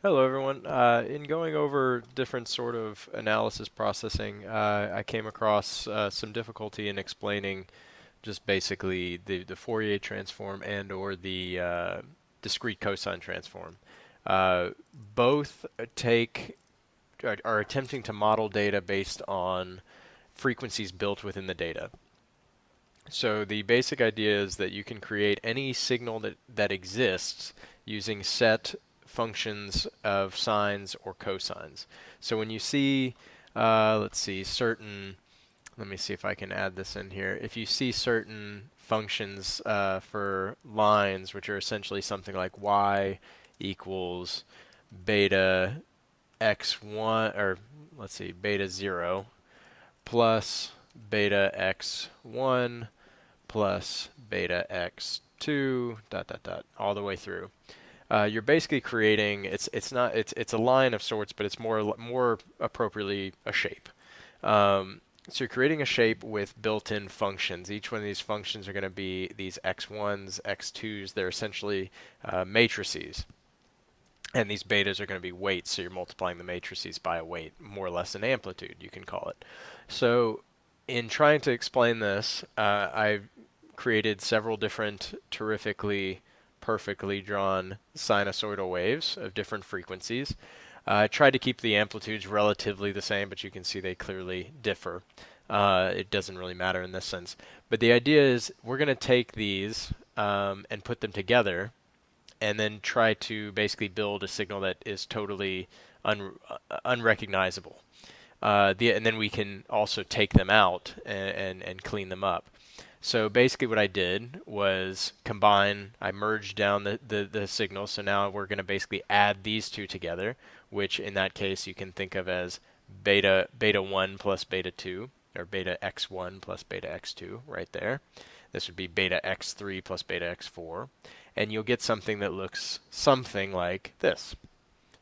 Hello, everyone. In going over different sort of analysis processing, I came across some difficulty in explaining just basically the Fourier transform and or the discrete cosine transform. Uh, both take are attempting to model data based on frequencies built within the data. So the basic idea is that you can create any signal that exists using set functions of sines or cosines. So when you see, let's see, let me see if I can add this in here. If you see certain functions for lines, which are essentially something like y equals beta x1, or let's see, beta 0 plus beta x1 plus beta x2 dot dot dot all the way through. You're basically creating it's a line of sorts, but it's more appropriately a shape. So you're creating a shape with built-in functions. Each one of these functions are going to be these x1s, x2s. They're essentially matrices. And these betas are going to be weights, so you're multiplying the matrices by a weight, more or less an amplitude, you can call it. So in trying to explain this, I've created several different terrifically, perfectly drawn sinusoidal waves of different frequencies. I tried to keep the amplitudes relatively the same, but you can see they clearly differ. It doesn't really matter in this sense. But the idea is we're going to take these and put them together and then try to basically build a signal that is totally unrecognizable. And then we can also take them out and clean them up. So basically what I did was I merged down the signals. So now we're going to basically add these two together, which in that case you can think of as beta 1 plus beta 2, or beta x1 plus beta x2 right there. This would be beta x3 plus beta x4. And you'll get something that looks something like this.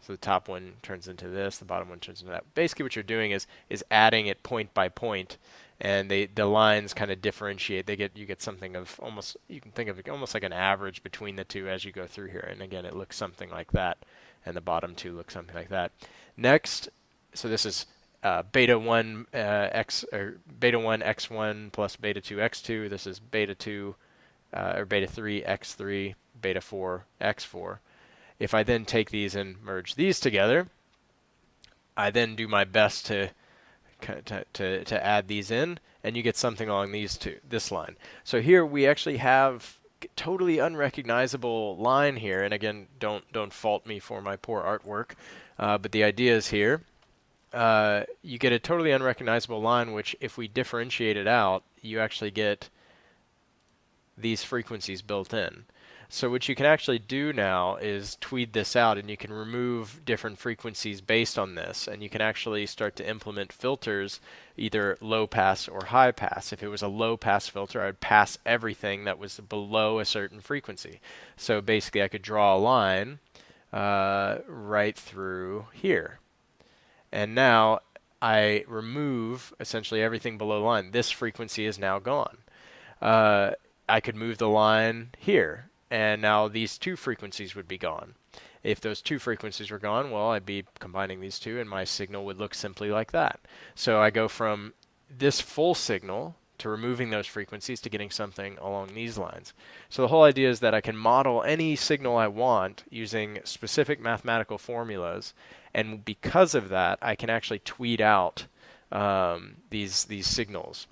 So the top one turns into this, the bottom one turns into that. Basically what you're doing is adding it point by point, and the lines kind of differentiate. You get something of almost, you can think of it almost like an average between the two as you go through here. And again, it looks something like that, and the bottom two look something like that. Next, so this is beta 1 beta 1 x1 plus beta 2 x2. This is beta 2 or beta 3 x3, beta 4 x4. If I then take these and merge these together, I then do my best to add these in, and you get something along this line. So here we actually have totally unrecognizable line here, and again, don't fault me for my poor artwork, but the idea is here. You get a totally unrecognizable line, which if we differentiate it out, you actually get these frequencies built in. So what you can actually do now is tweed this out, and you can remove different frequencies based on this, and you can actually start to implement filters, either low pass or high pass. If it was a low pass filter, I would pass everything that was below a certain frequency. So basically I could draw a line right through here. And now I remove essentially everything below the line. This frequency is now gone. I could move the line here, and now these two frequencies would be gone. If those two frequencies were gone, well, I'd be combining these two, and my signal would look simply like that. So I go from this full signal to removing those frequencies to getting something along these lines. So the whole idea is that I can model any signal I want using specific mathematical formulas, and because of that, I can actually tweed out these signals.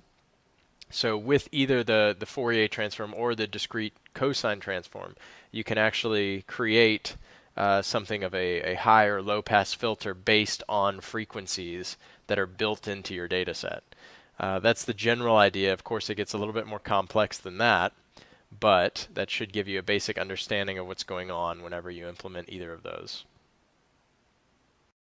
So with either the Fourier transform or the discrete cosine transform, you can actually create something of a high or low pass filter based on frequencies that are built into your data set. That's the general idea. Of course, it gets a little bit more complex than that, but that should give you a basic understanding of what's going on whenever you implement either of those.